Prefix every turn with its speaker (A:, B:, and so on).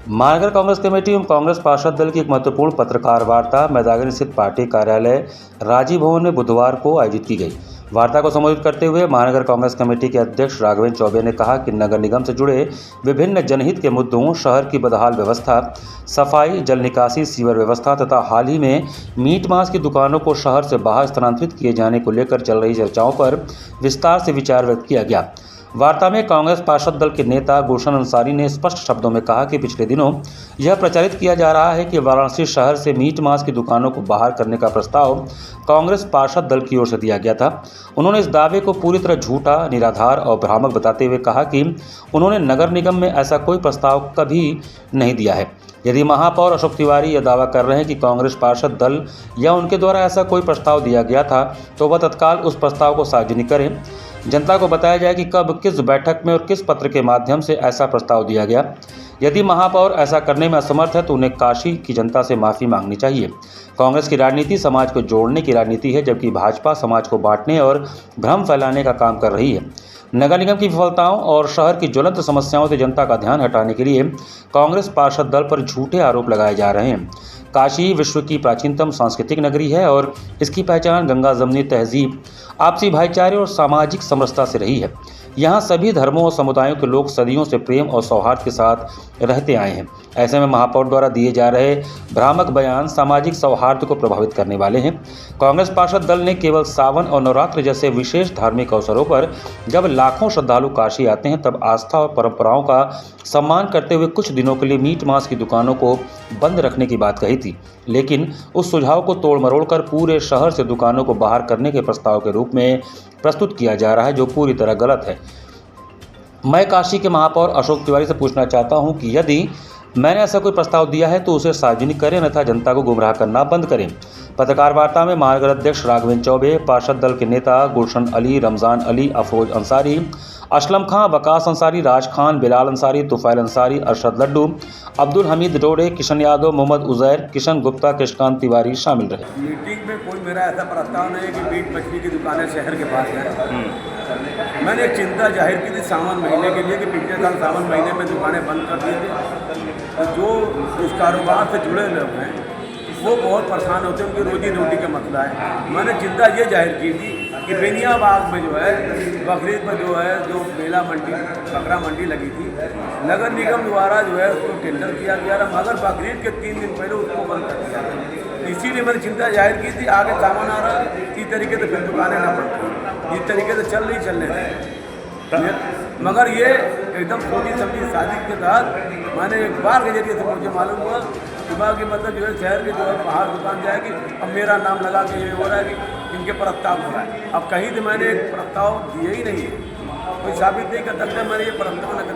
A: महानगर कांग्रेस कमेटी एवं कांग्रेस पार्षद दल की एक महत्वपूर्ण पत्रकार वार्ता मैदान स्थित पार्टी कार्यालय राजीव भवन में बुधवार को आयोजित की गई। वार्ता को संबोधित करते हुए महानगर कांग्रेस कमेटी के अध्यक्ष राघवेंद्र चौबे ने कहा कि नगर निगम से जुड़े विभिन्न जनहित के मुद्दों, शहर की बदहाल व्यवस्था, सफाई, जल निकासी, सीवर व्यवस्था तथा हाल ही में मीट मांस की दुकानों को शहर से बाहर स्थानांतरित किए जाने को लेकर चल रही चर्चाओं पर विस्तार से विचार व्यक्त किया गया। वार्ता में कांग्रेस पार्षद दल के नेता गुलशन अंसारी ने स्पष्ट शब्दों में कहा कि पिछले दिनों यह प्रचारित किया जा रहा है कि वाराणसी शहर से मीट मांस की दुकानों को बाहर करने का प्रस्ताव कांग्रेस पार्षद दल की ओर से दिया गया था। उन्होंने इस दावे को पूरी तरह झूठा, निराधार और भ्रामक बताते हुए कहा कि उन्होंने नगर निगम में ऐसा कोई प्रस्ताव कभी नहीं दिया है। यदि महापौर अशोक तिवारी यह दावा कर रहे हैं कि कांग्रेस पार्षद दल या उनके द्वारा ऐसा कोई प्रस्ताव दिया गया था तो वह तत्काल उस प्रस्ताव को सार्वजनिक करें। जनता को बताया जाए कि कब, किस बैठक में और किस पत्र के माध्यम से ऐसा प्रस्ताव दिया गया। यदि महापौर ऐसा करने में असमर्थ है तो उन्हें काशी की जनता से माफ़ी मांगनी चाहिए। कांग्रेस की राजनीति समाज को जोड़ने की राजनीति है, जबकि भाजपा समाज को बांटने और भ्रम फैलाने का काम कर रही है। नगर निगम की विफलताओं और शहर की ज्वलंत समस्याओं से जनता का ध्यान हटाने के लिए कांग्रेस पार्षद दल पर झूठे आरोप लगाए जा रहे हैं। काशी विश्व की प्राचीनतम सांस्कृतिक नगरी है और इसकी पहचान गंगा जमनी तहजीब, आपसी भाईचारे और सामाजिक समरसता से रही है। यहाँ सभी धर्मों और समुदायों के लोग सदियों से प्रेम और सौहार्द के साथ रहते आए हैं। ऐसे में महापौर द्वारा दिए जा रहे भ्रामक बयान सामाजिक सौहार्द को प्रभावित करने वाले हैं। कांग्रेस पार्षद दल ने केवल सावन और नवरात्र जैसे विशेष धार्मिक अवसरों पर जब लाखों श्रद्धालु काशी आते हैं तब आस्था और परंपराओं का सम्मान करते हुए कुछ दिनों के लिए मीट मांस की दुकानों को बंद रखने की बात कही थी, लेकिन उस सुझाव को तोड़ मरोड़ कर पूरे शहर से दुकानों को बाहर करने के प्रस्ताव के रूप में प्रस्तुत किया जा रहा है, जो पूरी तरह गलत है। मैं काशी के महापौर अशोक तिवारी से पूछना चाहता हूं कि यदि मैंने ऐसा कोई प्रस्ताव दिया है तो उसे सार्वजनिक करें, अन्यथा जनता को गुमराह करना बंद करें। पत्रकार वार्ता में महानगर अध्यक्ष राघवेंद्र चौबे, पार्षद दल के नेता गुलशन अली, रमजान अली, अफरोज अंसारी, असलम खां, वकास अंसारी, राज खान, बिलाल अंसारी, तुफैल अंसारी, अरशद लड्डू, अब्दुल हमीद डोडे, किशन यादव, मोहम्मद उजैर, किशन गुप्ता, कृष्णकांत तिवारी शामिल रहे।
B: मीटिंग में कोई मेरा ऐसा प्रस्ताव नहीं है कि मीट मछली की दुकानें शहर के पास हैं। मैंने एक चिंता जाहिर की थी सावन महीने के लिए कि पिछले साल सावन महीने में दुकानें बंद कर दी थी। तो जो इस कारोबार से जुड़े लोग हैं वो बहुत परेशान होते हैं, उनकी रोजी रोटी का मसला है। मैंने चिंता ये जाहिर की थी कि बेनियाबाग में जो है बकरीद में जो है जो मेला मंडी, बकरा मंडी लगी थी, नगर निगम द्वारा जो है उसको टेंडर किया गया था, मगर बकरीद के 3 दिन पहले उसको बंद कर दिया था। इसीलिए मैंने चिंता जाहिर की थी आगे सामान आ रहा है, इस तरीके से फिर दुकानें न बंद, जिस तरीके से चल रही चलने दें। मगर ये एकदम सोची समझी साजिश के तहत मैंने एक बार के जरिए से मुझे मालूम हुआ कि बाकी मतलब जो है शहर के जो है बाहर दुकान जाएगी, अब मेरा नाम लगा के ये हो रहा है कि इनके प्रस्ताव हो रहा है। अब कहीं तो मैंने एक प्रस्ताव दिए ही नहीं है, कोई साबित नहीं कर सकता मैंने ये प्रस्ताव न कर